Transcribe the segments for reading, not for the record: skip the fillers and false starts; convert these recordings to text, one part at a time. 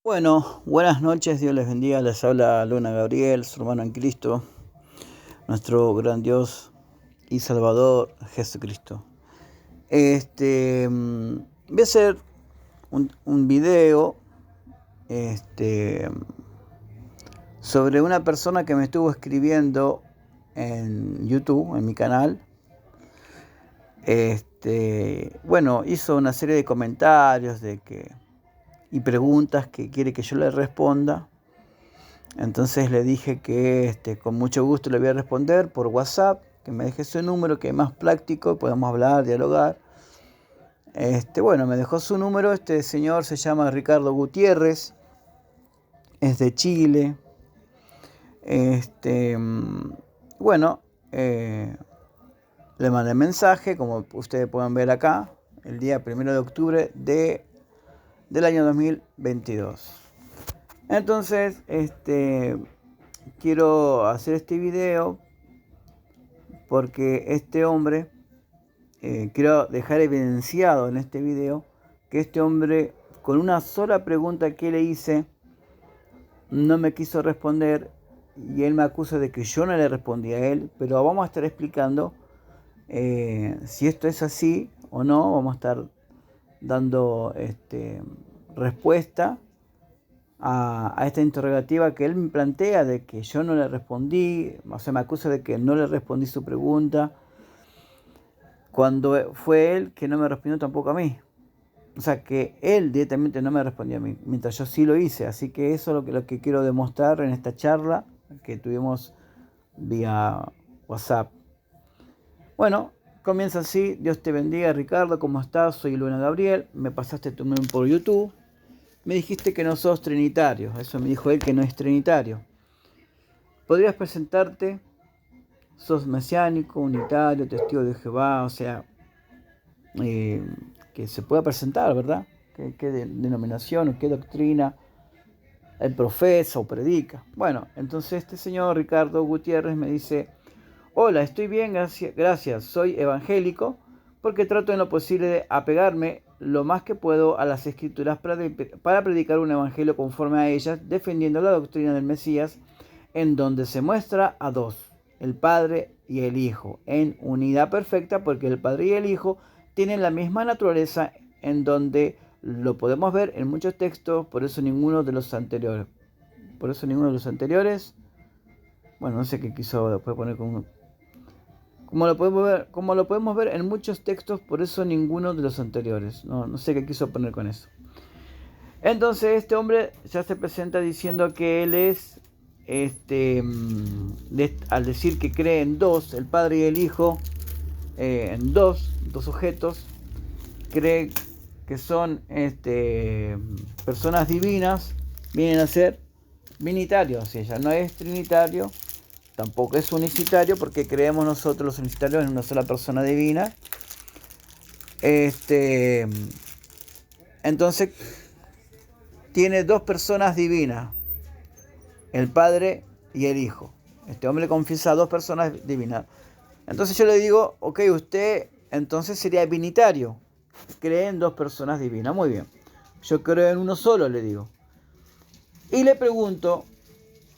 Bueno, buenas noches, Dios les bendiga, les habla Luna Gabriel, su hermano en Cristo, nuestro gran Dios y Salvador Jesucristo. Voy a hacer un video sobre una persona que me estuvo escribiendo en YouTube, en mi canal. Hizo una serie de comentarios y preguntas que quiere que yo le responda. Entonces le dije que con mucho gusto le voy a responder por WhatsApp, que me deje su número, que es más práctico, podemos hablar, dialogar. Me dejó su número. Este señor se llama Ricardo Gutiérrez, es de Chile. Eh, Le mandé mensaje, como ustedes pueden ver acá, el día 1 de octubre del año 2022. Entonces, quiero hacer este video porque este hombre, quiero dejar evidenciado en este video que este hombre, con una sola pregunta que le hice, no me quiso responder y él me acusa de que yo no le respondí a él, pero vamos a estar explicando si esto es así o no. Vamos a estar dando respuesta a esta interrogativa que él me plantea de que yo no le respondí. O sea, me acusa de que no le respondí su pregunta, cuando fue él que no me respondió tampoco a mí. O sea, que él directamente no me respondió a mí, mientras yo sí lo hice. Así que eso es lo que quiero demostrar en esta charla que tuvimos vía WhatsApp. Bueno, comienza así. Dios te bendiga, Ricardo, ¿cómo estás? Soy Luna Gabriel, me pasaste tu nombre por YouTube. Me dijiste que no sos trinitario, eso me dijo él, que no es trinitario. ¿Podrías presentarte? ¿Sos mesiánico, unitario, testigo de Jehová? O sea, que se pueda presentar, ¿verdad? ¿Qué denominación o qué doctrina él profesa o predica? Bueno, entonces este señor Ricardo Gutiérrez me dice: hola, estoy bien, gracias, soy evangélico porque trato en lo posible de apegarme lo más que puedo a las escrituras para predicar un evangelio conforme a ellas, defendiendo la doctrina del Mesías, en donde se muestra a dos, el Padre y el Hijo, en unidad perfecta, porque el Padre y el Hijo tienen la misma naturaleza, en donde lo podemos ver en muchos textos. Por eso ninguno de los anteriores, bueno, no sé qué quiso después poner como lo podemos ver en muchos textos, por eso ninguno de los anteriores. No sé qué quiso poner con eso. Entonces este hombre ya se presenta diciendo que él es, al decir que cree en dos, el Padre y el Hijo, en dos sujetos, cree que son personas divinas, vienen a ser binitarios. Ella no es trinitario, tampoco es unicitario, porque creemos nosotros los unicitarios en una sola persona divina. Entonces tiene dos personas divinas, el Padre y el Hijo. Este hombre confiesa a dos personas divinas. Entonces yo le digo: ok, usted entonces sería binitario, cree en dos personas divinas. Muy bien, yo creo en uno solo, le digo. Y le pregunto: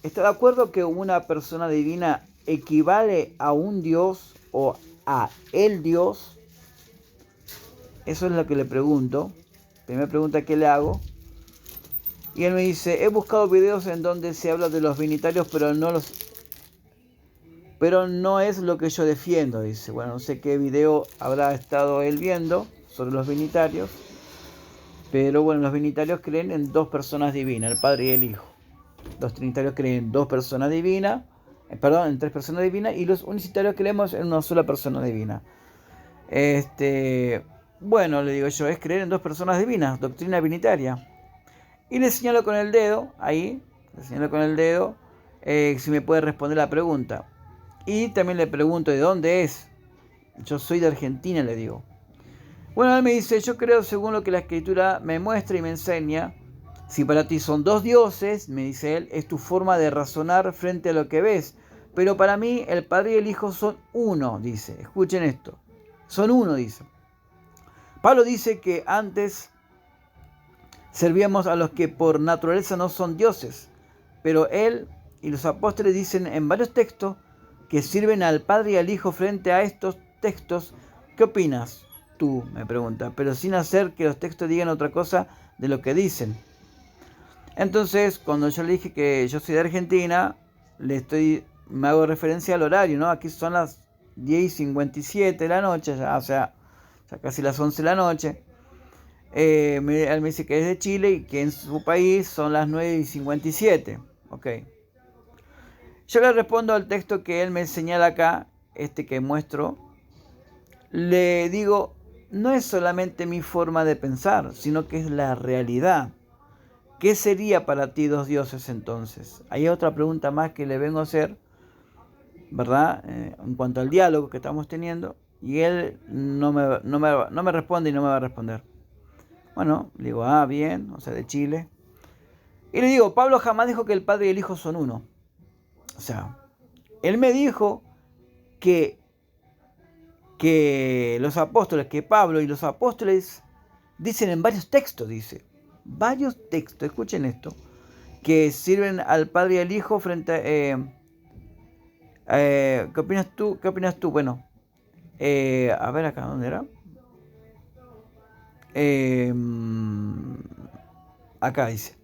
¿está de acuerdo que una persona divina equivale a un Dios o a el Dios? Eso es lo que le pregunto. Primera pregunta que le hago. Y él me dice: he buscado videos en donde se habla de los binitarios, pero no es lo que yo defiendo. Dice, bueno, no sé qué video habrá estado él viendo sobre los binitarios, pero bueno, los binitarios creen en dos personas divinas, el Padre y el Hijo. Los trinitarios creen en dos personas divinas, en tres personas divinas, y los unicitarios creemos en una sola persona divina. Bueno, le digo yo, es creer en dos personas divinas, doctrina binitaria. Y le señalo con el dedo, si me puede responder la pregunta. Y también le pregunto de dónde es. Yo soy de Argentina, le digo. Bueno, él me dice: yo creo, según lo que la Escritura me muestra y me enseña, si para ti son dos dioses, me dice él, es tu forma de razonar frente a lo que ves. Pero para mí el Padre y el Hijo son uno, dice. Escuchen esto. Son uno, dice. Pablo dice que antes servíamos a los que por naturaleza no son dioses, pero él y los apóstoles dicen en varios textos que sirven al Padre y al Hijo. Frente a estos textos, ¿qué opinas tú?, me pregunta, pero sin hacer que los textos digan otra cosa de lo que dicen. Entonces, cuando yo le dije que yo soy de Argentina, me hago referencia al horario, ¿no? Aquí son las 10:57 de la noche, ya, o sea, ya casi las 11 de la noche. Él me dice que es de Chile y que en su país son las 9:57. Ok. Yo le respondo al texto que él me señala acá, que muestro. Le digo, no es solamente mi forma de pensar, sino que es la realidad. ¿Qué sería para ti dos dioses entonces? Hay otra pregunta más que le vengo a hacer, ¿verdad? En cuanto al diálogo que estamos teniendo, y él no me responde y no me va a responder. Bueno, le digo, bien, o sea, de Chile. Y le digo, Pablo jamás dijo que el Padre y el Hijo son uno. O sea, él me dijo que los apóstoles, que Pablo y los apóstoles dicen en varios textos, varios textos, escuchen esto, que sirven al Padre y al Hijo frente a... ¿qué opinas tú? ¿Qué opinas tú? Bueno, a ver acá, ¿dónde era? Acá dice.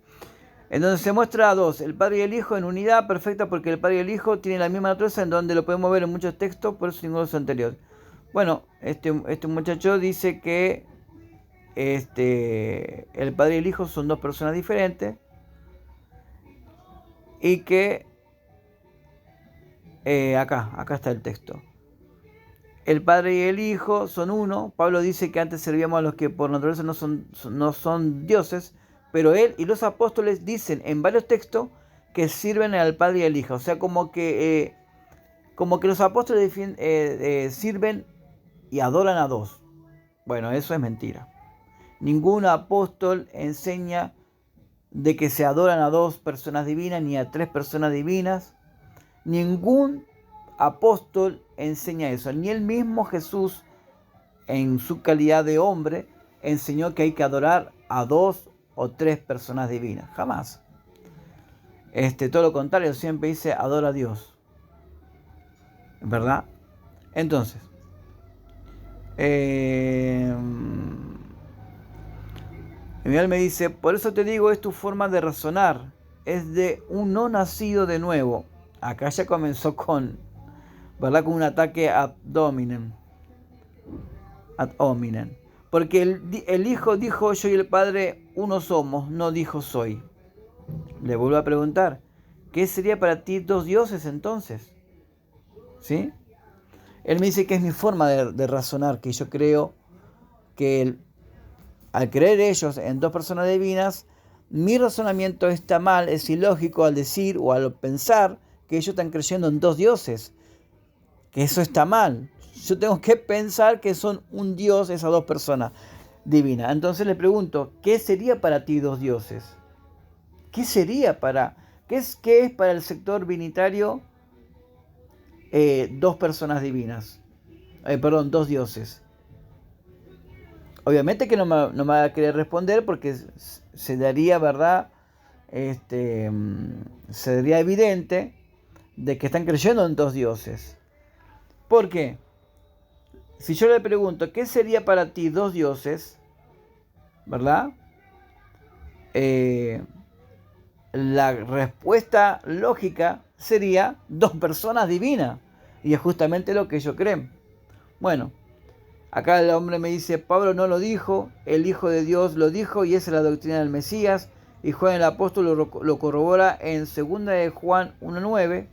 En donde se muestra a dos, el Padre y el Hijo en unidad perfecta, porque el Padre y el Hijo tienen la misma naturaleza, en donde lo podemos ver en muchos textos, por eso ninguno es anterior. Bueno, este muchacho dice que el Padre y el Hijo son dos personas diferentes y que acá está el texto. El Padre y el Hijo son uno. Pablo dice que antes servíamos a los que por naturaleza no son dioses, pero él y los apóstoles dicen en varios textos que sirven al Padre y al Hijo. O sea, como que los apóstoles sirven y adoran a dos. Bueno, eso es mentira. Ningún apóstol enseña de que se adoran a dos personas divinas ni a tres personas divinas. Ningún apóstol enseña eso. Ni el mismo Jesús, en su calidad de hombre, enseñó que hay que adorar a dos o tres personas divinas. Jamás. Todo lo contrario, siempre dice adora a Dios. ¿Verdad? Entonces, Miguel me dice, por eso te digo, es tu forma de razonar. Es de un no nacido de nuevo. Acá ya comenzó ¿verdad? Con un ataque ad hominem. Porque el Hijo dijo, yo y el Padre uno somos, no dijo soy. Le vuelvo a preguntar, ¿qué sería para ti dos dioses entonces? ¿Sí? Él me dice que es mi forma de razonar, que yo creo que al creer ellos en dos personas divinas, mi razonamiento está mal, es ilógico al decir o al pensar que ellos están creyendo en dos dioses, que eso está mal. Yo tengo que pensar que son un dios esas dos personas divinas. Entonces le pregunto, ¿qué sería para ti dos dioses? ¿Qué es para el sector binitario dos personas divinas? Dos dioses. Obviamente que no me va a querer responder porque se daría, ¿verdad? Sería evidente de que están creyendo en dos dioses. ¿Por qué? Si yo le pregunto, ¿qué sería para ti dos dioses? ¿Verdad? La respuesta lógica sería dos personas divinas. Y es justamente lo que ellos creen. Bueno, acá el hombre me dice, Pablo no lo dijo, el Hijo de Dios lo dijo y esa es la doctrina del Mesías. Y Juan el apóstol lo corrobora en 2 de Juan 1:9.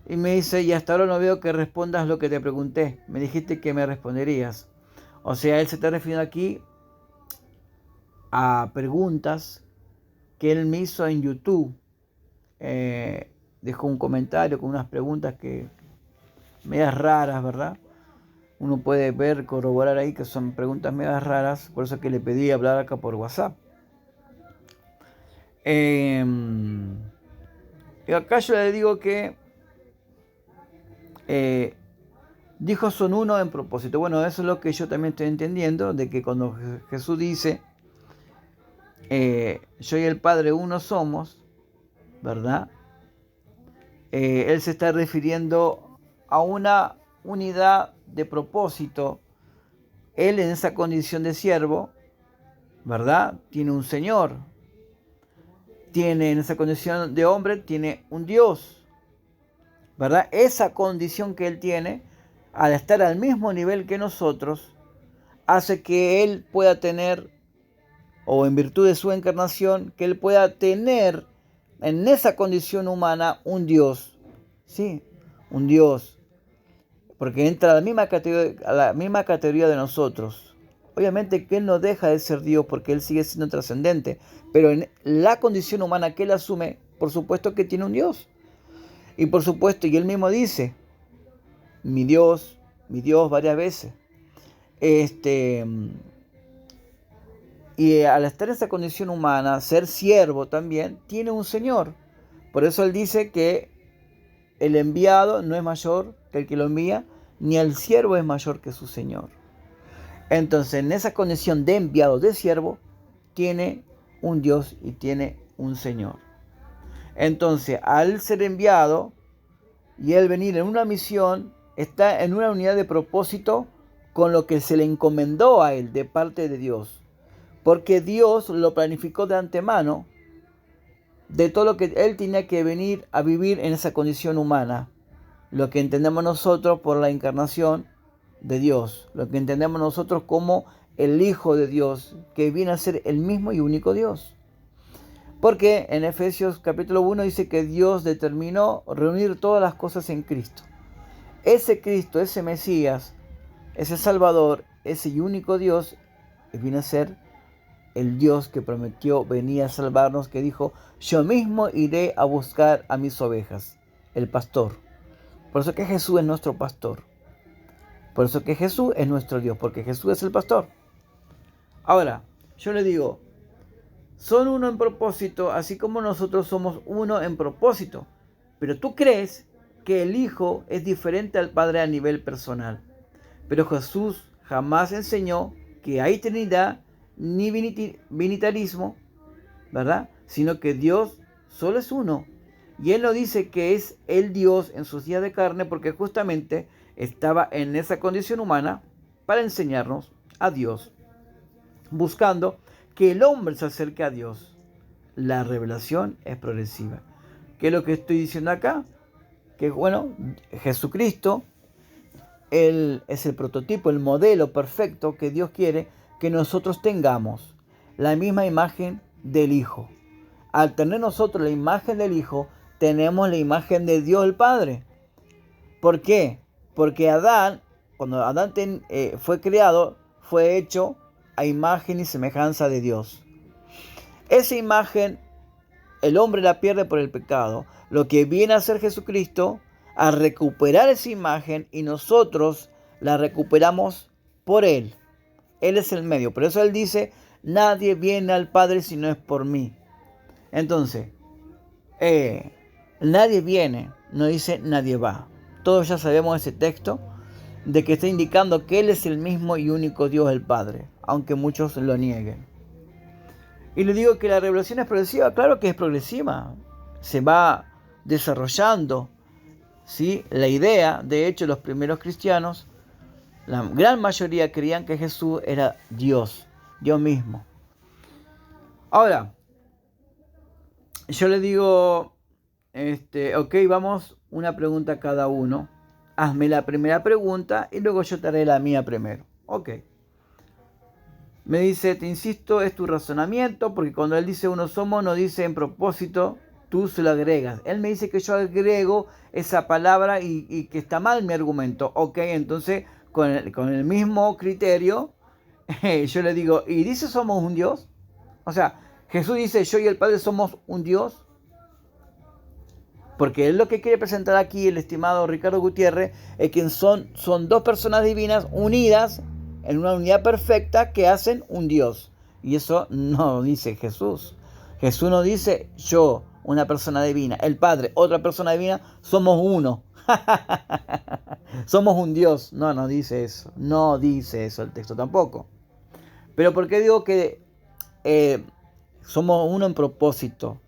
Y me dice, y hasta ahora no veo que respondas lo que te pregunté. Me dijiste que me responderías. O sea, él se está refiriendo aquí a preguntas que él me hizo en YouTube. Dejó un comentario con unas preguntas que medias raras, ¿verdad? Uno puede ver, corroborar ahí que son preguntas medias raras. Por eso que le pedí hablar acá por WhatsApp. Y acá yo le digo que dijo son uno en propósito. Bueno, eso es lo que yo también estoy entendiendo, de que cuando Jesús dice yo y el Padre uno somos, ¿verdad? Él se está refiriendo a una unidad de propósito. Él en esa condición de siervo, ¿verdad? Tiene un Señor. Tiene en esa condición de hombre, tiene un Dios, ¿verdad? Esa condición que él tiene, al estar al mismo nivel que nosotros, hace que él pueda tener, o en virtud de su encarnación, que él pueda tener en esa condición humana un Dios, ¿sí? Un Dios, porque entra a la misma categoría de nosotros. Obviamente que él no deja de ser Dios porque él sigue siendo trascendente, pero en la condición humana que él asume, por supuesto que tiene un Dios. Y por supuesto, y él mismo dice, mi Dios varias veces. Y al estar en esa condición humana, ser siervo también, tiene un Señor. Por eso él dice que el enviado no es mayor que el que lo envía, ni el siervo es mayor que su Señor. Entonces, en esa condición de enviado, de siervo, tiene un Dios y tiene un Señor. Entonces, al ser enviado y él venir en una misión, está en una unidad de propósito con lo que se le encomendó a él de parte de Dios. Porque Dios lo planificó de antemano de todo lo que él tenía que venir a vivir en esa condición humana. Lo que entendemos nosotros por la encarnación de Dios, lo que entendemos nosotros como el Hijo de Dios, que viene a ser el mismo y único Dios. Porque en Efesios capítulo 1 dice que Dios determinó reunir todas las cosas en Cristo. Ese Cristo, ese Mesías, ese Salvador, ese y único Dios, viene a ser el Dios que prometió venir a salvarnos, que dijo, yo mismo iré a buscar a mis ovejas, el pastor. Por eso que Jesús es nuestro pastor. Por eso que Jesús es nuestro Dios, porque Jesús es el pastor. Ahora, yo le digo, son uno en propósito, así como nosotros somos uno en propósito. Pero tú crees que el Hijo es diferente al Padre a nivel personal. Pero Jesús jamás enseñó que hay Trinidad ni binitarismo, ¿verdad? Sino que Dios solo es uno. Y Él no dice que es el Dios en sus días de carne porque justamente estaba en esa condición humana para enseñarnos a Dios, buscando que el hombre se acerque a Dios. La revelación es progresiva. ¿Qué es lo que estoy diciendo acá? Que bueno, Jesucristo, Él es el prototipo, el modelo perfecto que Dios quiere que nosotros tengamos. La misma imagen del Hijo. Al tener nosotros la imagen del Hijo, tenemos la imagen de Dios el Padre. ¿Por qué? Porque Adán, cuando Adán fue creado, fue hecho a imagen y semejanza de Dios. Esa imagen, el hombre la pierde por el pecado. Lo que viene a hacer Jesucristo, a recuperar esa imagen y nosotros la recuperamos por Él. Él es el medio. Por eso Él dice, nadie viene al Padre si no es por mí. Entonces, nadie viene, no dice nadie va. Todos ya sabemos ese texto de que está indicando que Él es el mismo y único Dios el Padre, aunque muchos lo nieguen. Y le digo que la revelación es progresiva, claro que es progresiva, se va desarrollando, ¿sí? La idea, de hecho, los primeros cristianos, la gran mayoría creían que Jesús era Dios, Dios mismo. Ahora, yo le digo, ok, vamos una pregunta a cada uno. Hazme la primera pregunta y luego yo te haré la mía primero. Ok. Me dice, te insisto, es tu razonamiento, porque cuando él dice uno somos, no dice en propósito, tú se lo agregas. Él me dice que yo agrego esa palabra y que está mal mi argumento. Ok, entonces con el mismo criterio, yo le digo, ¿y dice somos un Dios? O sea, Jesús dice, yo y el Padre somos un Dios. Porque él lo que quiere presentar aquí, el estimado Ricardo Gutiérrez, es que son dos personas divinas unidas en una unidad perfecta que hacen un Dios. Y eso no dice Jesús. Jesús no dice yo, una persona divina, el Padre, otra persona divina, somos uno. Somos un Dios. No dice eso. No dice eso el texto tampoco. Pero ¿por qué digo que somos uno en propósito.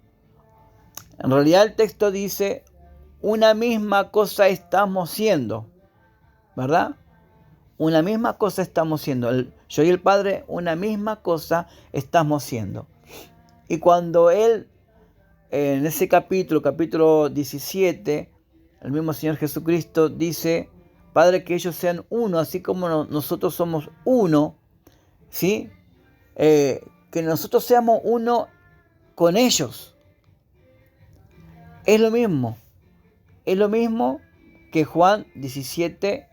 En realidad el texto dice, una misma cosa estamos siendo, ¿verdad? Una misma cosa estamos siendo. Yo y el Padre, una misma cosa estamos siendo. Y cuando Él, en ese capítulo 17, el mismo Señor Jesucristo dice, Padre, que ellos sean uno, así como nosotros somos uno, ¿sí? Que nosotros seamos uno con ellos. Es lo mismo. Es lo mismo que Juan 17,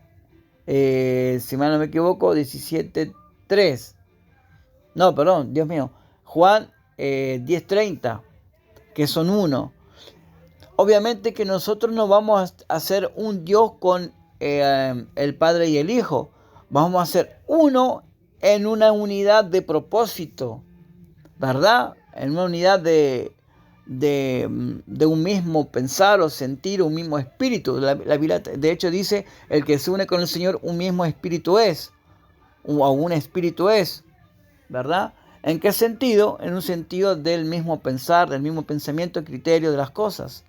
si mal no me equivoco, 17:3. No, perdón, Dios mío. Juan 10:30, que son uno. Obviamente que nosotros no vamos a hacer un Dios con el Padre y el Hijo. Vamos a ser uno en una unidad de propósito, ¿verdad? En una unidad de un mismo pensar o sentir, un mismo espíritu. La Biblia, de hecho, dice, el que se une con el Señor, un mismo espíritu es, o un espíritu es, ¿verdad? ¿En qué sentido? En un sentido del mismo pensar, del mismo pensamiento, criterio de las cosas.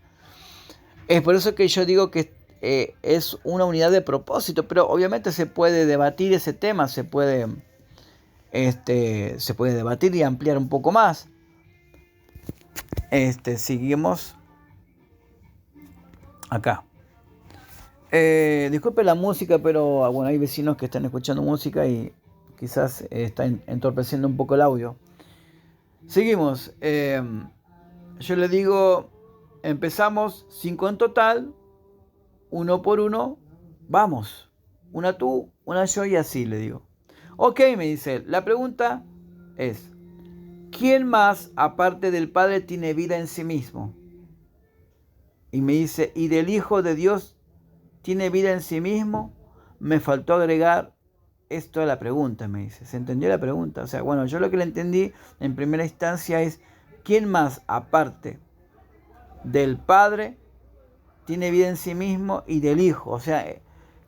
Es por eso que yo digo que es una unidad de propósito, pero obviamente se puede debatir ese tema, se puede debatir y ampliar un poco más. Seguimos acá. Disculpe la música, pero bueno, hay vecinos que están escuchando música y quizás está entorpeciendo un poco el audio. Seguimos. Yo le digo, empezamos 5 en total, 1 por 1, vamos. Una tú, una yo y así le digo. Ok, me dice, la pregunta es, ¿quién más aparte del Padre tiene vida en sí mismo? Y me dice, ¿y del Hijo de Dios tiene vida en sí mismo? Me faltó agregar esto a la pregunta, me dice. ¿Se entendió la pregunta? O sea, bueno, yo lo que le entendí en primera instancia es, ¿quién más aparte del Padre tiene vida en sí mismo y del Hijo? O sea,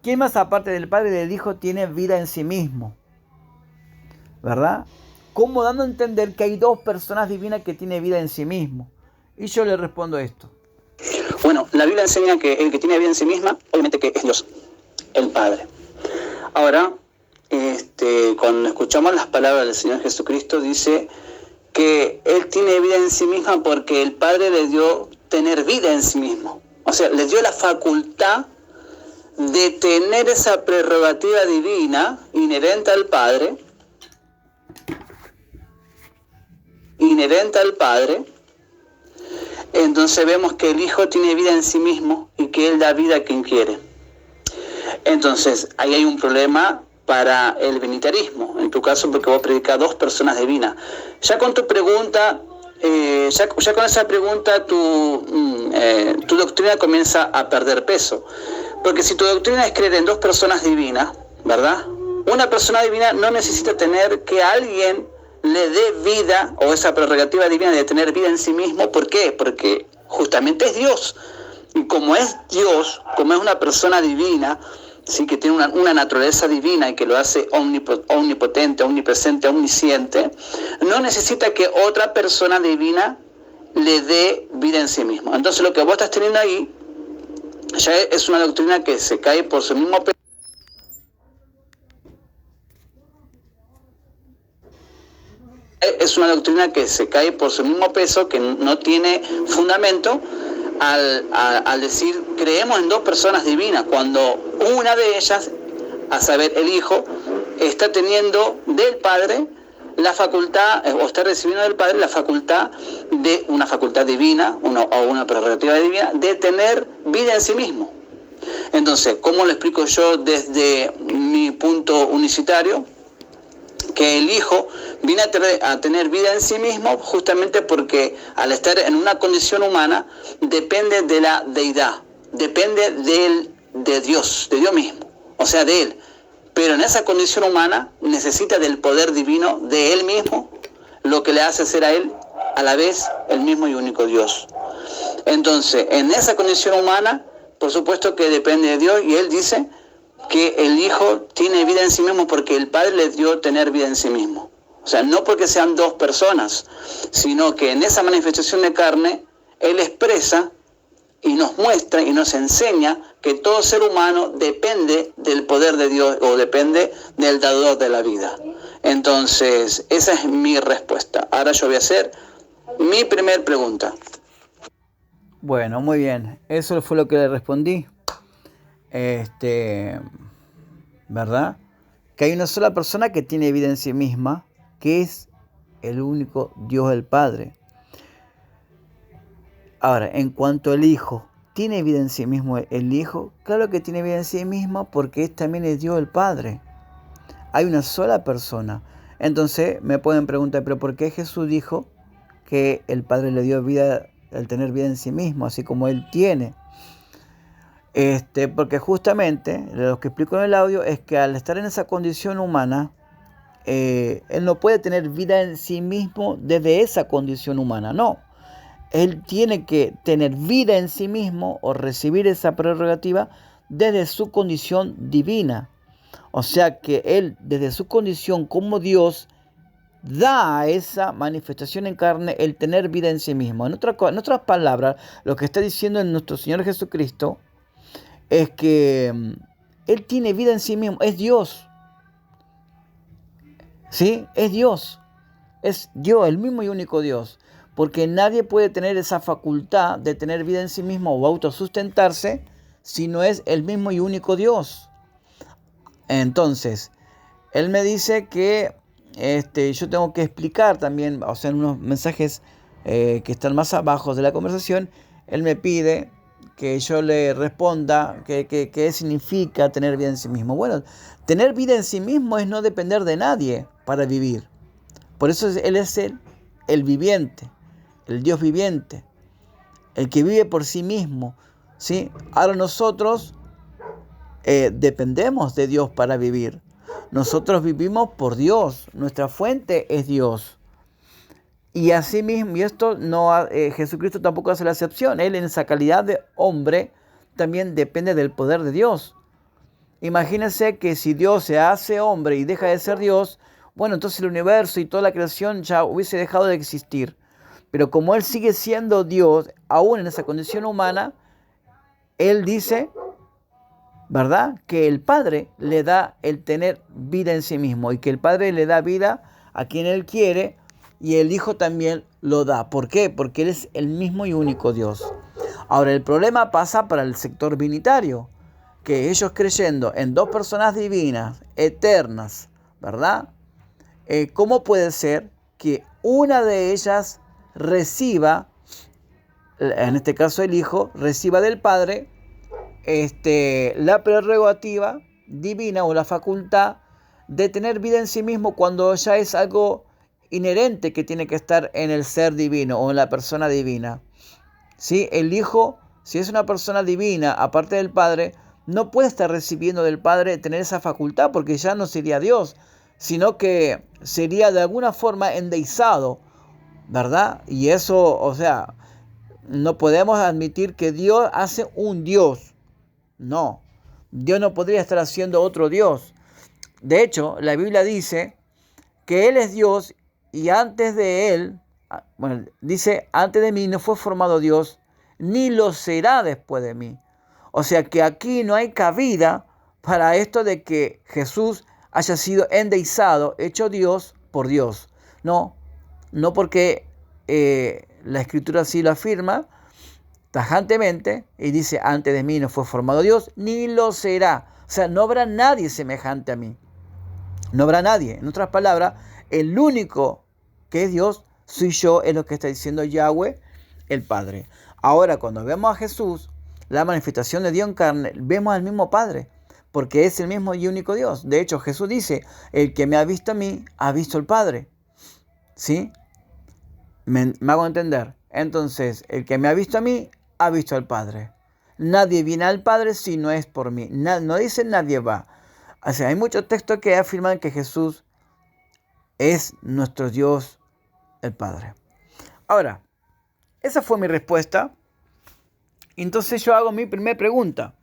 ¿quién más aparte del Padre y del Hijo tiene vida en sí mismo? ¿Verdad? Como dando a entender que hay dos personas divinas que tienen vida en sí mismo. Y yo le respondo esto. Bueno, la Biblia enseña que el que tiene vida en sí misma, obviamente que es Dios, el Padre. Ahora, cuando escuchamos las palabras del Señor Jesucristo, dice que Él tiene vida en sí misma porque el Padre le dio tener vida en sí mismo. O sea, le dio la facultad de tener esa prerrogativa divina inherente al Padre, entonces vemos que el Hijo tiene vida en sí mismo y que Él da vida a quien quiere. Entonces, ahí hay un problema para el venitarismo, en tu caso porque vos predicas dos personas divinas. Ya con tu pregunta, ya con esa pregunta tu doctrina comienza a perder peso. Porque si tu doctrina es creer en dos personas divinas, ¿verdad? Una persona divina no necesita tener que alguien le dé vida o esa prerrogativa divina de tener vida en sí mismo. ¿Por qué? Porque justamente es Dios. Y como es Dios, como es una persona divina, sí, que tiene una naturaleza divina y que lo hace omnipotente, omnipresente, omnisciente, no necesita que otra persona divina le dé vida en sí mismo. Entonces lo que vos estás teniendo ahí ya es una doctrina que se cae por su mismo peso. Es una doctrina que se cae por su mismo peso, que no tiene fundamento al decir creemos en dos personas divinas, cuando una de ellas, a saber el Hijo, está teniendo del Padre la facultad, o está recibiendo del Padre la facultad de una facultad divina, o una prerrogativa divina, de tener vida en sí mismo. Entonces, ¿cómo lo explico yo desde mi punto unicitario? Que el Hijo viene a tener vida en sí mismo justamente porque al estar en una condición humana depende de la deidad, depende de Dios mismo, o sea, de Él. Pero en esa condición humana necesita del poder divino de Él mismo, lo que le hace ser a Él a la vez el mismo y único Dios. Entonces, en esa condición humana, por supuesto que depende de Dios, y Él dice que el Hijo tiene vida en sí mismo porque el Padre le dio tener vida en sí mismo. O sea, no porque sean dos personas, sino que en esa manifestación de carne, Él expresa y nos muestra y nos enseña que todo ser humano depende del poder de Dios o depende del dador de la vida. Entonces, esa es mi respuesta. Ahora yo voy a hacer mi primer pregunta. Bueno, muy bien. Eso fue lo que le respondí. ¿Verdad? Que hay una sola persona que tiene vida en sí misma, que es el único Dios el Padre. Ahora, en cuanto al Hijo, ¿tiene vida en sí mismo el Hijo? Claro que tiene vida en sí mismo porque también es Dios el Padre. Hay una sola persona. Entonces me pueden preguntar, ¿pero por qué Jesús dijo que el Padre le dio vida al tener vida en sí mismo, así como Él tiene? Porque justamente, lo que explico en el audio, es que al estar en esa condición humana, Él no puede tener vida en sí mismo desde esa condición humana, no. Él tiene que tener vida en sí mismo o recibir esa prerrogativa desde su condición divina. O sea que Él, desde su condición como Dios, da a esa manifestación en carne el tener vida en sí mismo. En otras palabras, lo que está diciendo en nuestro Señor Jesucristo es que Él tiene vida en sí mismo, es Dios. ¿Sí? Es Dios. Es Dios, el mismo y único Dios. Porque nadie puede tener esa facultad de tener vida en sí mismo o autosustentarse si no es el mismo y único Dios. Entonces, Él me dice que yo tengo que explicar también, o sea, en unos mensajes que están más abajo de la conversación, Él me pide que yo le responda qué significa tener vida en sí mismo. Bueno, tener vida en sí mismo es no depender de nadie para vivir. Por eso Él es el viviente, el Dios viviente, el que vive por sí mismo, ¿sí? Ahora nosotros dependemos de Dios para vivir. Nosotros vivimos por Dios, nuestra fuente es Dios. Y así mismo, y esto no, Jesucristo tampoco hace la excepción. Él en esa calidad de hombre también depende del poder de Dios. Imagínense que si Dios se hace hombre y deja de ser Dios, bueno, entonces el universo y toda la creación ya hubiese dejado de existir. Pero como Él sigue siendo Dios, aún en esa condición humana, Él dice, ¿verdad?, que el Padre le da el tener vida en sí mismo y que el Padre le da vida a quien Él quiere y el Hijo también lo da. ¿Por qué? Porque Él es el mismo y único Dios. Ahora, el problema pasa para el sector binitario, que ellos creyendo en dos personas divinas, eternas, ¿verdad? ¿Cómo puede ser que una de ellas reciba, en este caso el Hijo, reciba del Padre la prerrogativa divina o la facultad de tener vida en sí mismo cuando ya es algo inherente que tiene que estar en el ser divino o en la persona divina? ¿Sí? El Hijo, si es una persona divina, aparte del Padre, no puede estar recibiendo del Padre tener esa facultad porque ya no sería Dios, sino que sería de alguna forma endeizado, ¿verdad? Y eso, o sea, no podemos admitir que Dios hace un Dios. No, Dios no podría estar haciendo otro Dios. De hecho, la Biblia dice que Él es Dios y antes de Él, bueno, dice, antes de mí no fue formado Dios, ni lo será después de mí. O sea que aquí no hay cabida para esto de que Jesús haya sido endeizado, hecho Dios por Dios. No, no porque la Escritura así lo afirma tajantemente y dice, antes de mí no fue formado Dios, ni lo será. O sea, no habrá nadie semejante a mí. No habrá nadie. En otras palabras, el único que es Dios soy yo, es lo que está diciendo Yahweh, el Padre. Ahora, cuando vemos a Jesús, la manifestación de Dios en carne, vemos al mismo Padre, porque es el mismo y único Dios. De hecho, Jesús dice, el que me ha visto a mí, ha visto al Padre. ¿Sí? ¿Me hago entender? Entonces, el que me ha visto a mí, ha visto al Padre. Nadie viene al Padre si no es por mí. No dice nadie va. O sea, hay muchos textos que afirman que Jesús es nuestro Dios, el Padre. Ahora, esa fue mi respuesta. Entonces yo hago mi primera pregunta.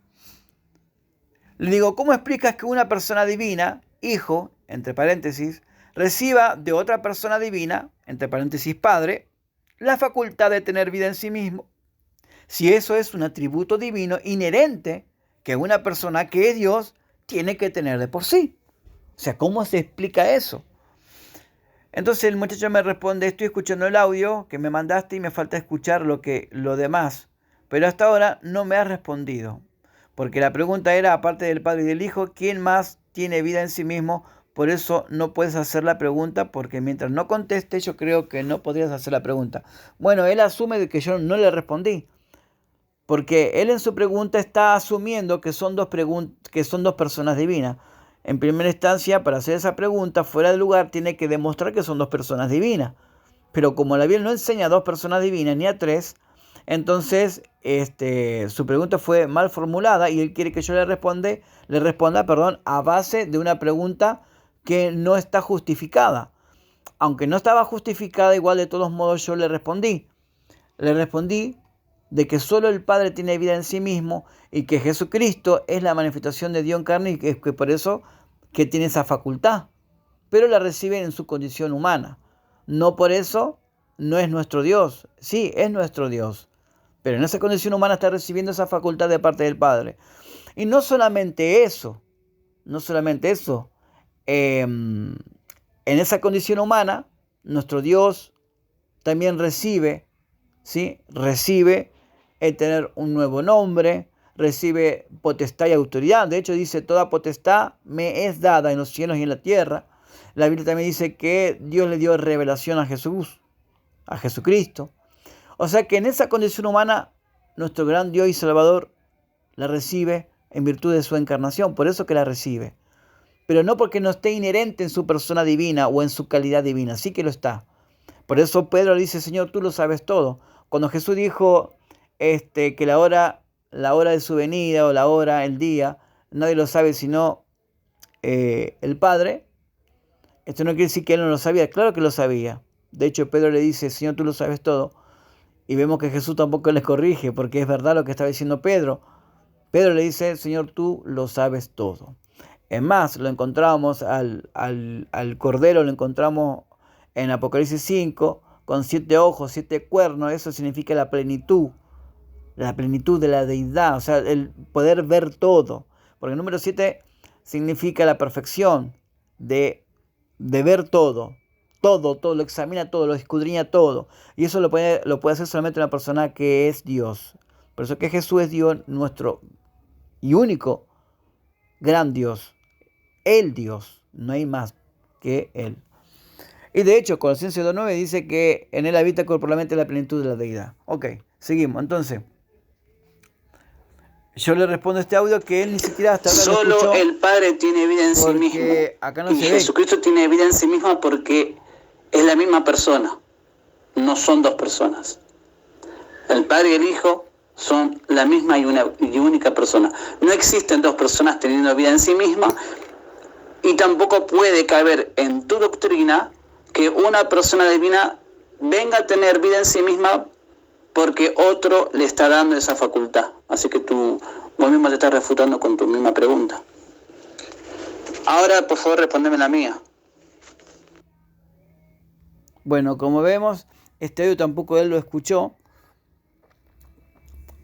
Le digo, ¿cómo explicas que una persona divina, Hijo, entre paréntesis, reciba de otra persona divina, entre paréntesis Padre, la facultad de tener vida en sí mismo, si eso es un atributo divino inherente que una persona que es Dios tiene que tener de por sí. O sea, ¿cómo se explica eso? Entonces el muchacho me responde, estoy escuchando el audio que me mandaste y me falta escuchar lo demás. Pero hasta ahora no me has respondido. Porque la pregunta era, aparte del Padre y del Hijo, ¿quién más tiene vida en sí mismo? Por eso no puedes hacer la pregunta, porque mientras no conteste, yo creo que no podrías hacer la pregunta. Bueno, él asume de que yo no le respondí. Porque él en su pregunta está asumiendo que son dos personas divinas. En primera instancia, para hacer esa pregunta fuera de lugar, tiene que demostrar que son dos personas divinas. Pero como la Biblia no enseña a dos personas divinas ni a tres, entonces su pregunta fue mal formulada y él quiere que yo le responda, a base de una pregunta que no está justificada. Aunque no estaba justificada, igual de todos modos yo le respondí. Le respondí de que solo el Padre tiene vida en sí mismo y que Jesucristo es la manifestación de Dios en carne y que por eso que tiene esa facultad, pero la recibe en su condición humana. No por eso no es nuestro Dios. Sí, es nuestro Dios, pero en esa condición humana está recibiendo esa facultad de parte del Padre. Y no solamente eso, en esa condición humana, nuestro Dios también recibe el tener un nuevo nombre, recibe potestad y autoridad. De hecho dice, toda potestad me es dada en los cielos y en la tierra. La Biblia también dice que Dios le dio revelación a Jesucristo. O sea que en esa condición humana, nuestro gran Dios y Salvador la recibe en virtud de su encarnación. Por eso que la recibe. Pero no porque no esté inherente en su persona divina o en su calidad divina. Sí que lo está. Por eso Pedro le dice, Señor, tú lo sabes todo. Cuando Jesús dijo que la hora de su venida o la hora, el día, nadie lo sabe sino el Padre, esto no quiere decir que él no lo sabía. Claro que lo sabía. De hecho, Pedro le dice, Señor, tú lo sabes todo. Y vemos que Jesús tampoco le corrige, porque es verdad lo que estaba diciendo Pedro. Pedro le dice, Señor, tú lo sabes todo. Es más, lo encontramos al Cordero, lo encontramos en Apocalipsis 5, con 7 ojos, 7 cuernos. Eso significa la plenitud de la deidad, o sea, el poder ver todo. Porque el número 7 significa la perfección de ver todo, lo examina todo, lo escudriña todo. Y eso lo puede hacer solamente una persona que es Dios. Por eso que Jesús es Dios, nuestro y único gran Dios. El Dios, no hay más que Él. Y de hecho, Colosenses 2:9 dice que en Él habita corporalmente la plenitud de la deidad. Ok, seguimos. Entonces, yo le respondo a este audio que él ni siquiera hasta ahora solo lo escuchó. El Padre tiene vida en sí mismo. Acá no y se Jesucristo tiene vida en sí mismo porque es la misma persona. No son dos personas. El Padre y el Hijo son la misma y única persona. No existen dos personas teniendo vida en sí misma, y tampoco puede caber en tu doctrina que una persona divina venga a tener vida en sí misma porque otro le está dando esa facultad. Así que vos mismo te estás refutando con tu misma pregunta. Ahora, por favor, respóndeme la mía. Bueno, como vemos, este audio tampoco él lo escuchó.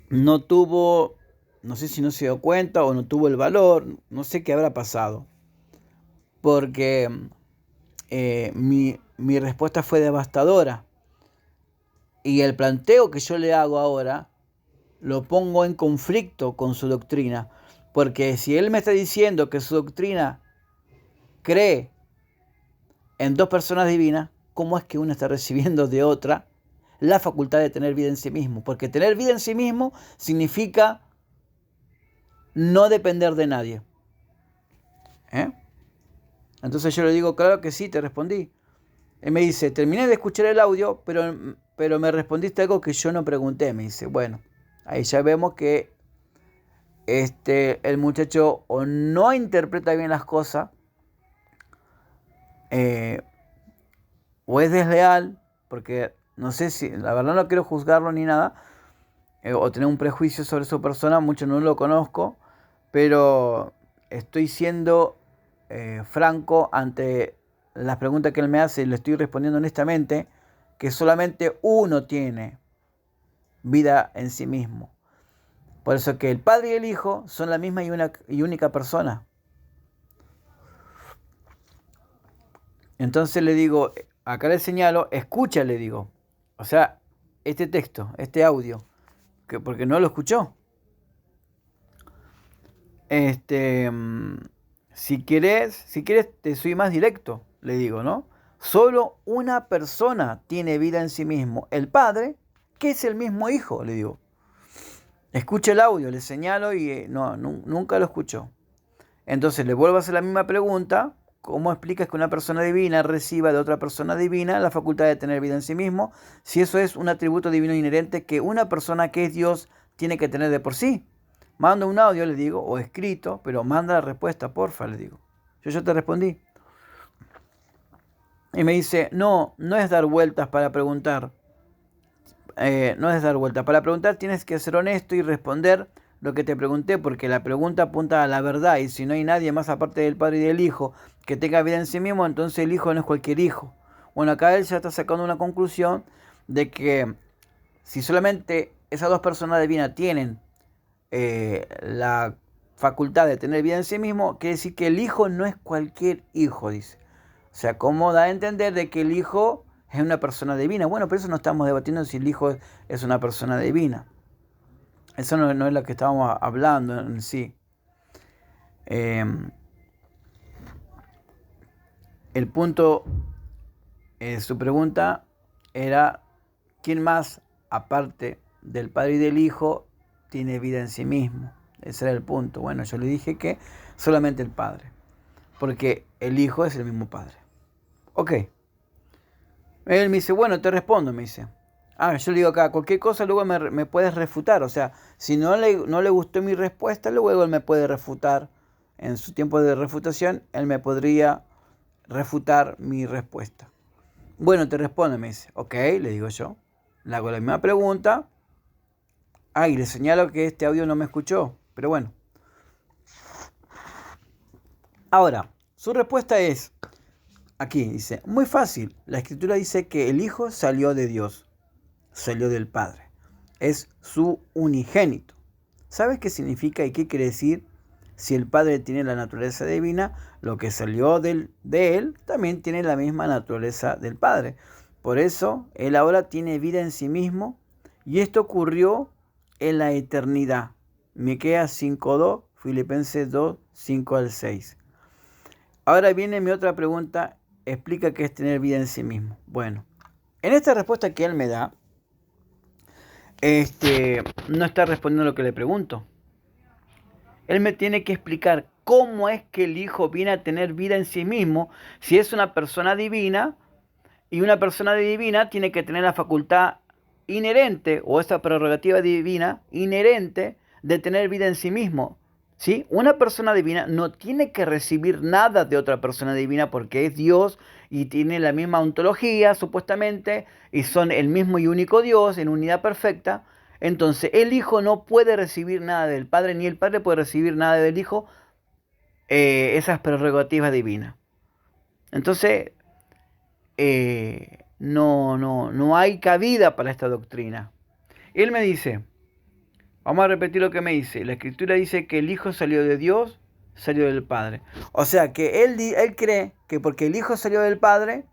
No sé si no se dio cuenta o no tuvo el valor, no sé qué habrá pasado. Porque mi respuesta fue devastadora. Y el planteo que yo le hago ahora lo pongo en conflicto con su doctrina. Porque si él me está diciendo que su doctrina cree en dos personas divinas, ¿cómo es que una está recibiendo de otra la facultad de tener vida en sí mismo? Porque tener vida en sí mismo significa no depender de nadie. Entonces yo le digo, claro que sí, te respondí. Él me dice, terminé de escuchar el audio, pero me respondiste algo que yo no pregunté. Me dice, bueno, ahí ya vemos que el muchacho o no interpreta bien las cosas, o es desleal, porque no sé si, la verdad no quiero juzgarlo ni nada, o tener un prejuicio sobre su persona, mucho no lo conozco, pero estoy siendo franco ante las preguntas que él me hace, le estoy respondiendo honestamente, que solamente uno tiene vida en sí mismo. Por eso que el Padre y el Hijo son la misma y única persona. Entonces le digo, acá le señalo, escucha, le digo. O sea, este texto, este audio, porque no lo escuchó. Si quieres, te soy más directo, le digo, ¿no? Solo una persona tiene vida en sí mismo, el Padre, que es el mismo Hijo, le digo. Escucha el audio, le señalo y nunca lo escuchó. Entonces le vuelvo a hacer la misma pregunta. ¿Cómo explicas que una persona divina reciba de otra persona divina la facultad de tener vida en sí mismo, si eso es un atributo divino inherente que una persona que es Dios tiene que tener de por sí? Mando un audio, le digo, o escrito, pero manda la respuesta, porfa, le digo. Yo te respondí. Y me dice, no es dar vueltas para preguntar. No es dar vueltas. Para preguntar tienes que ser honesto y responder lo que te pregunté, porque la pregunta apunta a la verdad, y si no hay nadie más aparte del Padre y del Hijo que tenga vida en sí mismo, entonces el Hijo no es cualquier hijo. Bueno, acá él ya está sacando una conclusión de que si solamente esas dos personas divinas tienen la facultad de tener vida en sí mismo, quiere decir que el Hijo no es cualquier hijo, dice. O sea, ¿cómo da a entender de que el Hijo es una persona divina? Bueno, por eso no estamos debatiendo si el Hijo es una persona divina. Eso no es lo que estábamos hablando en sí. El punto de su pregunta era, ¿quién más, aparte del Padre y del Hijo, tiene vida en sí mismo? Ese era el punto. Bueno, yo le dije que solamente el Padre, porque el Hijo es el mismo Padre. Ok. Él me dice, bueno, te respondo, me dice. Yo le digo acá, cualquier cosa luego me puedes refutar. O sea, si no le gustó mi respuesta, luego él me puede refutar. En su tiempo de refutación, él me podría refutar mi respuesta. Bueno, te responde, me dice. Ok, le digo yo. Le hago la misma pregunta. Y le señalo que este audio no me escuchó. Pero bueno. Ahora, su respuesta es, aquí dice, muy fácil. La Escritura dice que el Hijo salió de Dios. Salió del Padre. Es su unigénito. ¿Sabes qué significa y qué quiere decir? Si el Padre tiene la naturaleza divina, lo que salió de él también tiene la misma naturaleza del Padre. Por eso, él ahora tiene vida en sí mismo, y esto ocurrió en la eternidad. Miqueas 5:2, Filipenses 2, 5 al 6. Ahora viene mi otra pregunta, explica qué es tener vida en sí mismo. Bueno, en esta respuesta que él me da, no está respondiendo lo que le pregunto. Él me tiene que explicar cómo es que el Hijo viene a tener vida en sí mismo, si es una persona divina, y una persona divina tiene que tener la facultad inherente, o esa prerrogativa divina inherente, de tener vida en sí mismo. ¿Sí? Una persona divina no tiene que recibir nada de otra persona divina porque es Dios y tiene la misma ontología, supuestamente, y son el mismo y único Dios en unidad perfecta. Entonces, el Hijo no puede recibir nada del Padre, ni el Padre puede recibir nada del Hijo, esas prerrogativas divinas. Entonces, no hay cabida para esta doctrina. Él me dice, vamos a repetir lo que me dice. La Escritura dice que el Hijo salió de Dios, salió del Padre. O sea que él cree que porque el Hijo salió del Padre,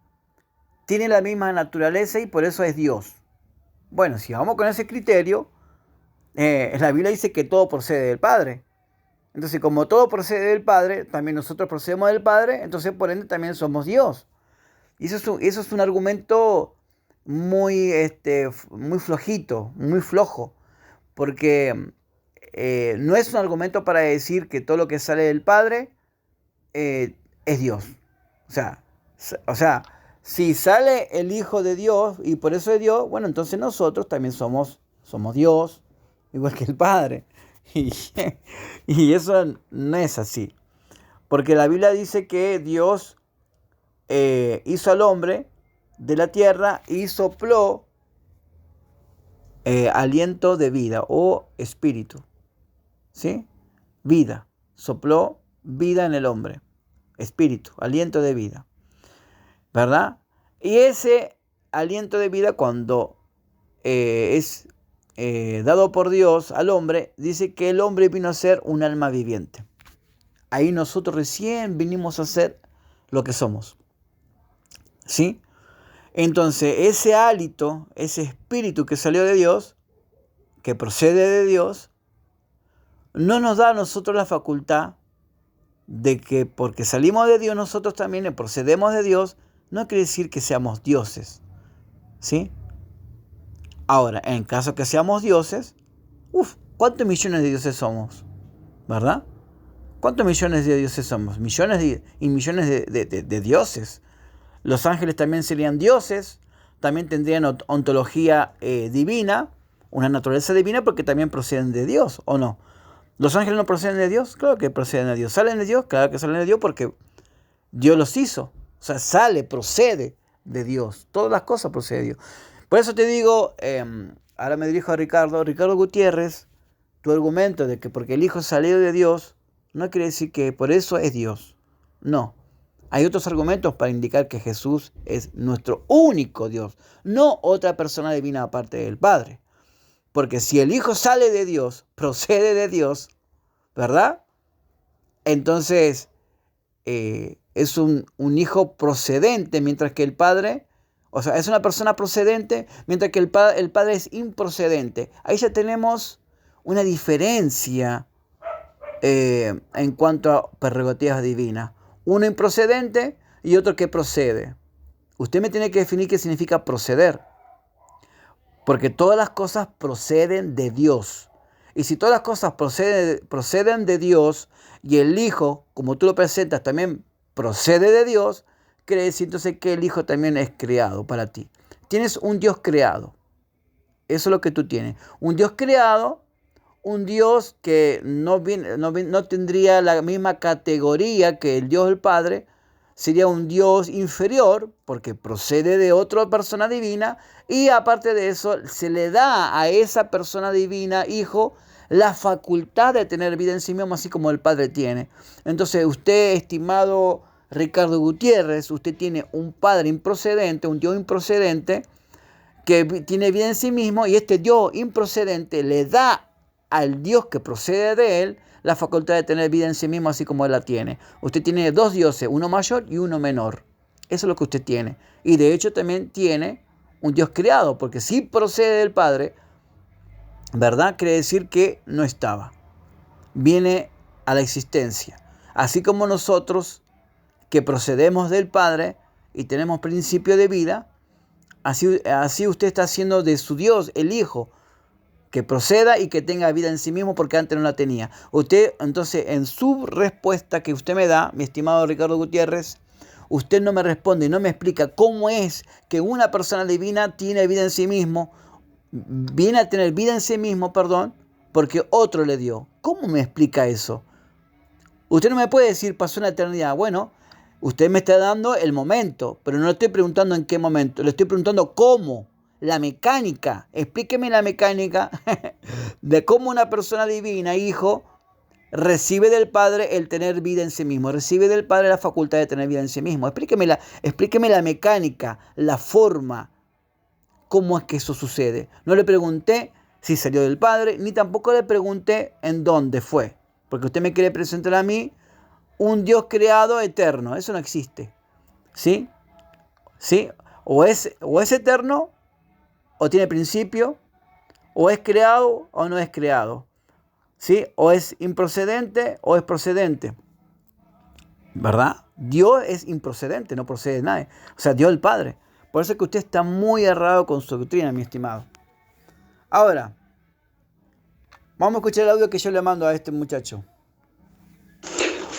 tiene la misma naturaleza y por eso es Dios. Bueno, si vamos con ese criterio, la Biblia dice que todo procede del Padre. Entonces, como todo procede del Padre, también nosotros procedemos del Padre, entonces por ende también somos Dios. Y eso es un argumento muy flojito, muy flojo. Porque no es un argumento para decir que todo lo que sale del Padre es Dios. O sea, si sale el Hijo de Dios y por eso es Dios, bueno, entonces nosotros también somos Dios, igual que el Padre. Y eso no es así. Porque la Biblia dice que Dios hizo al hombre de la tierra y sopló aliento de vida o espíritu, ¿sí? Vida, sopló vida en el hombre, espíritu, aliento de vida. ¿verdad? Y ese aliento de vida, cuando es dado por Dios al hombre, dice que el hombre vino a ser un alma viviente. Ahí nosotros recién vinimos a ser lo que somos, ¿sí? Entonces, ese hálito, ese espíritu que salió de Dios, que procede de Dios, no nos da a nosotros la facultad de que porque salimos de Dios, nosotros también procedemos de Dios, no quiere decir que seamos dioses, ¿sí? Ahora, en caso que seamos dioses, ¿cuántos millones de dioses somos? ¿Verdad? ¿Cuántos millones de dioses somos? Millones y millones de dioses. Los ángeles también serían dioses, también tendrían ontología divina, una naturaleza divina, porque también proceden de Dios, ¿o no? ¿Los ángeles no proceden de Dios? Claro que proceden de Dios. ¿Salen de Dios? Claro que salen de Dios porque Dios los hizo. O sea, procede de Dios. Todas las cosas proceden de Dios. Por eso te digo, ahora me dirijo a Ricardo Gutiérrez, tu argumento de que porque el Hijo salió de Dios, no quiere decir que por eso es Dios. No. Hay otros argumentos para indicar que Jesús es nuestro único Dios, no otra persona divina aparte del Padre. Porque si el Hijo sale de Dios, procede de Dios, ¿verdad? Entonces es un Hijo procedente, mientras que el Padre, o sea, es una persona procedente, mientras que el Padre es improcedente. Ahí ya tenemos una diferencia en cuanto a prerrogativas divinas. Uno improcedente y otro que procede. Usted me tiene que definir qué significa proceder. Porque todas las cosas proceden de Dios. Y si todas las cosas proceden de Dios y el Hijo, como tú lo presentas, también procede de Dios, quiere decir entonces que el Hijo también es creado para ti. Tienes un Dios creado. Eso es lo que tú tienes. Un Dios creado, un Dios que no tendría la misma categoría que el Dios del Padre. Sería un Dios inferior porque procede de otra persona divina y aparte de eso se le da a esa persona divina, Hijo, la facultad de tener vida en sí mismo así como el Padre tiene. Entonces usted, estimado Ricardo Gutiérrez, usted tiene un Padre improcedente, un Dios improcedente que tiene vida en sí mismo y este Dios improcedente le da al Dios que procede de él la facultad de tener vida en sí mismo así como él la tiene. Usted tiene dos dioses, uno mayor y uno menor. Eso es lo que usted tiene. Y de hecho también tiene un Dios creado, porque si procede del Padre, ¿verdad? Quiere decir que no estaba. Viene a la existencia. Así como nosotros que procedemos del Padre y tenemos principio de vida, así usted está haciendo de su Dios el Hijo, que proceda y que tenga vida en sí mismo porque antes no la tenía. Usted, entonces, en su respuesta que usted me da, mi estimado Ricardo Gutiérrez, usted no me responde y no me explica cómo es que una persona divina tiene vida en sí mismo, viene a tener vida en sí mismo, porque otro le dio. ¿Cómo me explica eso? Usted no me puede decir pasó una eternidad. Bueno, usted me está dando el momento, pero no le estoy preguntando en qué momento, le estoy preguntando cómo. La mecánica, explíqueme la mecánica de cómo una persona divina, Hijo, recibe del Padre el tener vida en sí mismo, recibe del Padre la facultad de tener vida en sí mismo. Explíqueme la mecánica, la forma, cómo es que eso sucede. No le pregunté si salió del Padre, ni tampoco le pregunté en dónde fue, porque usted me quiere presentar a mí un Dios creado eterno. Eso no existe, ¿sí? ¿Sí? O es eterno, o tiene principio, o es creado o no es creado, ¿sí? O es improcedente o es procedente, ¿verdad? Dios es improcedente, no procede de nadie. O sea, Dios el Padre. Por eso es que usted está muy errado con su doctrina, mi estimado. Ahora, vamos a escuchar el audio que yo le mando a este muchacho.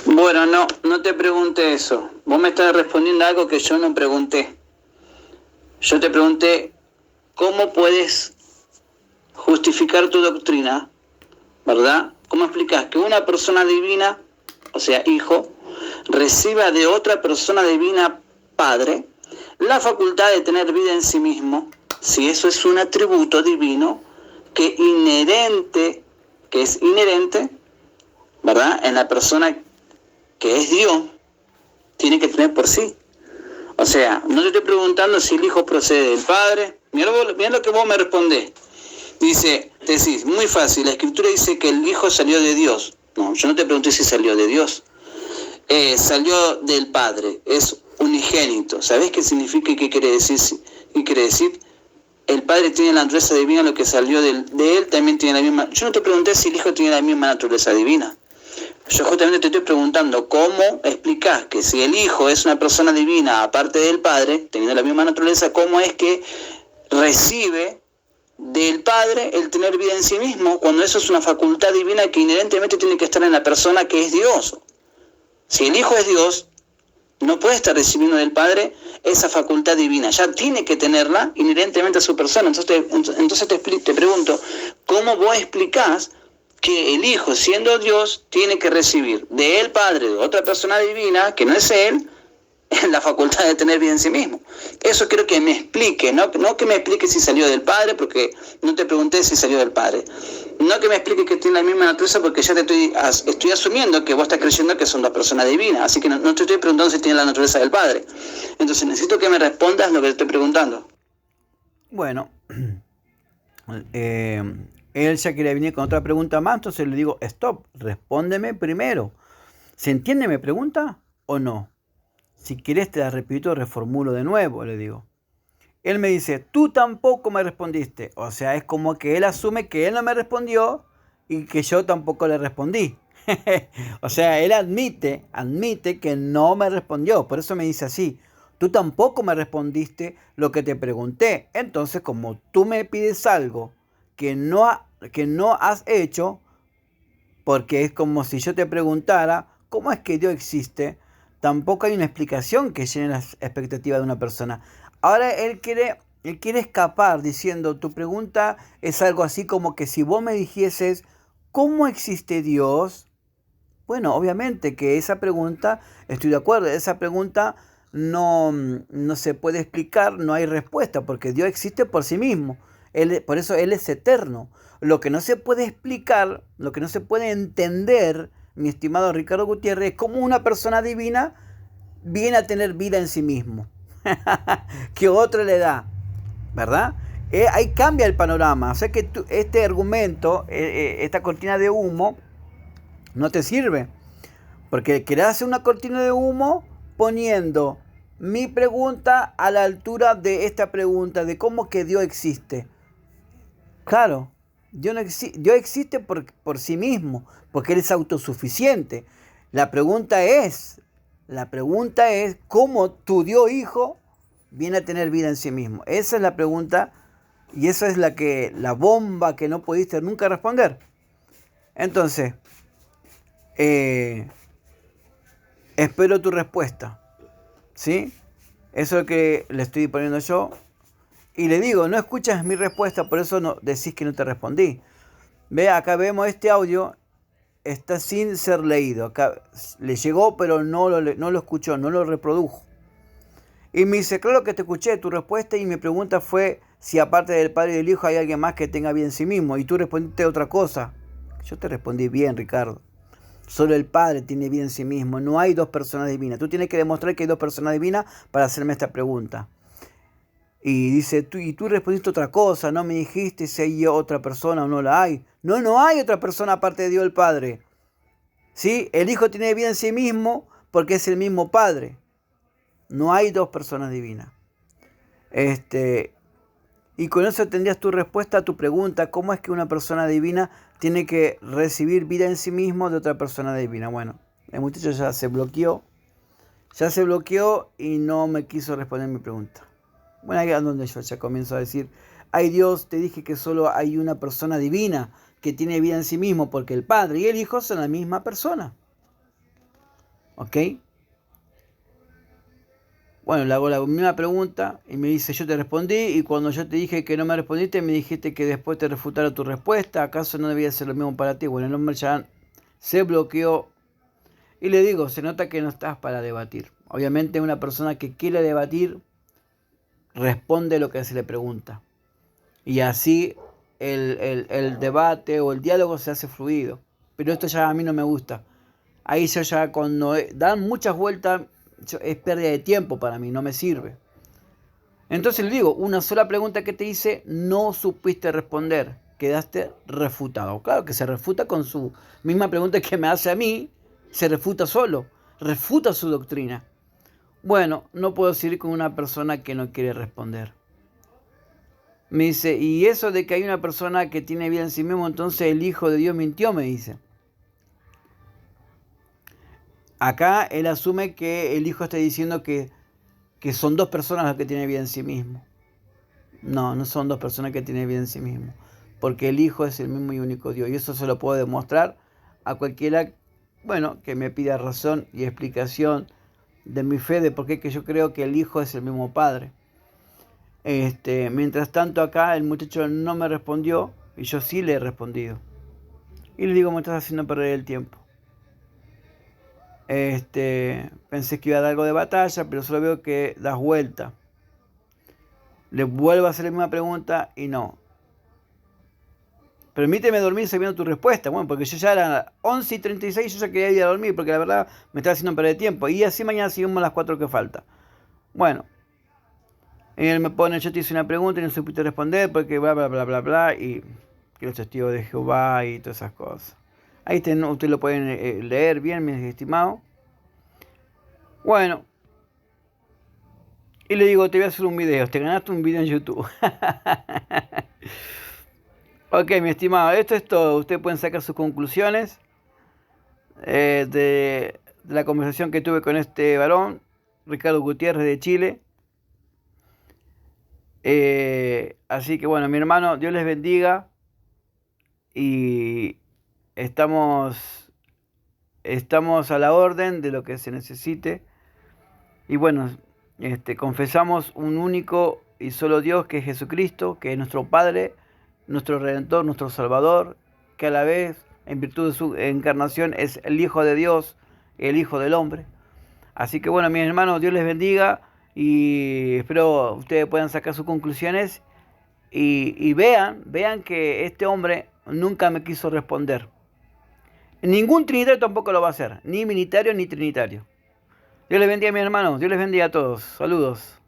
Bueno, no te pregunté eso. Vos me estás respondiendo a algo que yo no pregunté. Yo te pregunté, ¿cómo puedes justificar tu doctrina? ¿Verdad? ¿Cómo explicas que una persona divina, o sea, Hijo, reciba de otra persona divina, Padre, la facultad de tener vida en sí mismo, si eso es un atributo divino que es inherente, ¿verdad? En la persona que es Dios, tiene que tener por sí. O sea, no te estoy preguntando si el Hijo procede del Padre. Mirá lo que vos me respondés. Decís, muy fácil, la Escritura dice que el Hijo salió de Dios. No, yo no te pregunté si salió de Dios. Salió del Padre, es unigénito. ¿Sabés qué significa y qué quiere decir? ¿Qué quiere decir? El Padre tiene la naturaleza divina, lo que salió de Él también tiene la misma. Yo no te pregunté si el Hijo tiene la misma naturaleza divina. Yo justamente te estoy preguntando cómo explicás que si el Hijo es una persona divina, aparte del Padre, teniendo la misma naturaleza, cómo es que recibe del Padre el tener vida en sí mismo, cuando eso es una facultad divina que inherentemente tiene que estar en la persona que es Dios. Si el Hijo es Dios, no puede estar recibiendo del Padre esa facultad divina, ya tiene que tenerla inherentemente a su persona. Entonces te pregunto, ¿cómo vos explicás que el Hijo, siendo Dios, tiene que recibir del Padre, de otra persona divina, que no es Él, la facultad de tener vida en sí mismo? Eso quiero que me explique, no que me explique si salió del Padre, porque no te pregunté si salió del Padre. No que me explique que tiene la misma naturaleza, porque ya estoy asumiendo que vos estás creyendo que son dos personas divinas, así que no te estoy preguntando si tiene la naturaleza del Padre. Entonces necesito que me respondas lo que te estoy preguntando. Bueno, él ya quería venir con otra pregunta más, entonces le digo, stop, respóndeme primero. ¿Se entiende mi pregunta o no? Si quieres te la repito, reformulo de nuevo, le digo. Él me dice, tú tampoco me respondiste. O sea, es como que él asume que él no me respondió y que yo tampoco le respondí. O sea, él admite que no me respondió. Por eso me dice así, tú tampoco me respondiste lo que te pregunté. Entonces, como tú me pides algo que no has hecho, porque es como si yo te preguntara, ¿cómo es que Dios existe? Tampoco hay una explicación que llene las expectativas de una persona. Ahora él quiere escapar diciendo, tu pregunta es algo así como que si vos me dijeses, ¿cómo existe Dios? Bueno, obviamente que esa pregunta, estoy de acuerdo, esa pregunta no se puede explicar, no hay respuesta, porque Dios existe por sí mismo. Por eso Él es eterno. Lo que no se puede explicar, lo que no se puede entender, mi estimado Ricardo Gutiérrez, es cómo una persona divina viene a tener vida en sí mismo. Que otro le da, ¿verdad? Ahí cambia el panorama. O sea que este argumento, esta cortina de humo, no te sirve. Porque querés hacer una cortina de humo poniendo mi pregunta a la altura de esta pregunta de cómo que Dios existe. Claro, Dios existe por sí mismo, porque Él es autosuficiente. La pregunta es cómo tu Dios Hijo viene a tener vida en sí mismo. Esa es la pregunta y esa es la bomba que no pudiste nunca responder. Entonces, espero tu respuesta, ¿sí? Eso es lo que le estoy poniendo yo. Y le digo, no escuchas mi respuesta, por eso no decís que no te respondí. Ve, acá vemos este audio, está sin ser leído. Acá le llegó, pero no lo escuchó, no lo reprodujo. Y me dice, claro que te escuché tu respuesta y mi pregunta fue si aparte del Padre y del Hijo hay alguien más que tenga vida en sí mismo. Y tú respondiste otra cosa. Yo te respondí bien, Ricardo. Solo el Padre tiene vida en sí mismo. No hay dos personas divinas. Tú tienes que demostrar que hay dos personas divinas para hacerme esta pregunta. Y dice, tú respondiste otra cosa. No me dijiste si hay otra persona o no la hay. No hay otra persona aparte de Dios el Padre. ¿Sí? El Hijo tiene vida en sí mismo porque es el mismo Padre. No hay dos personas divinas. Y con eso tendrías tu respuesta a tu pregunta. ¿Cómo es que una persona divina tiene que recibir vida en sí mismo de otra persona divina? Bueno, el muchacho ya se bloqueó. Y no me quiso responder mi pregunta. Bueno, ahí es donde yo ya comienzo a decir, ay Dios, te dije que solo hay una persona divina que tiene vida en sí mismo, porque el Padre y el Hijo son la misma persona. ¿Ok? Bueno, le hago la misma pregunta y me dice, yo te respondí, y cuando yo te dije que no me respondiste, me dijiste que después te refutara tu respuesta. ¿Acaso no debía ser lo mismo para ti? Bueno, el hombre ya se bloqueó y le digo, se nota que no estás para debatir. Obviamente una persona que quiere debatir responde lo que se le pregunta. Y así el debate o el diálogo se hace fluido. Pero esto ya a mí no me gusta. Ahí yo ya cuando dan muchas vueltas es pérdida de tiempo para mí, no me sirve. Entonces le digo, una sola pregunta que te hice, no supiste responder, quedaste refutado. Claro que se refuta con su misma pregunta que me hace a mí, se refuta solo, refuta su doctrina. Bueno, no puedo seguir con una persona que no quiere responder. Me dice, y eso de que hay una persona que tiene vida en sí mismo, entonces el Hijo de Dios mintió, me dice. Acá él asume que el Hijo está diciendo que son dos personas las que tienen vida en sí mismo. No, no son dos personas que tienen vida en sí mismo, porque el Hijo es el mismo y único Dios, y eso se lo puedo demostrar a cualquiera, bueno, que me pida razón y explicación de mi fe, de por qué que yo creo que el Hijo es el mismo Padre. Mientras tanto acá el muchacho no me respondió y yo sí le he respondido. Y le digo, me estás haciendo perder el tiempo. Pensé que iba a dar algo de batalla, pero solo veo que das vuelta. Le vuelvo a hacer la misma pregunta y no. Permíteme dormir sabiendo tu respuesta. Bueno, porque yo ya era 11:36 y yo ya quería ir a dormir porque la verdad me estaba haciendo perder tiempo. Y así mañana seguimos las 4 que falta. Bueno. Y él me pone, yo te hice una pregunta y no supiste responder porque bla, bla, bla, bla, bla. Y que los testigos de Jehová y todas esas cosas. Ahí ustedes lo pueden leer bien, mis estimados. Bueno. Y le digo, te voy a hacer un video. Te ganaste un video en YouTube. Ok, mi estimado, esto es todo. Ustedes pueden sacar sus conclusiones de la conversación que tuve con este varón, Ricardo Gutiérrez de Chile. Así que bueno, mi hermano, Dios les bendiga. Y estamos a la orden de lo que se necesite. Y bueno, confesamos un único y solo Dios, que es Jesucristo, que es nuestro Padre, nuestro Redentor, nuestro Salvador, que a la vez, en virtud de su encarnación, es el Hijo de Dios, el Hijo del Hombre. Así que bueno, mis hermanos, Dios les bendiga y espero ustedes puedan sacar sus conclusiones y vean que este hombre nunca me quiso responder. Ningún trinitario tampoco lo va a hacer, ni minitario ni trinitario. Dios les bendiga, mis hermanos, Dios les bendiga a todos. Saludos.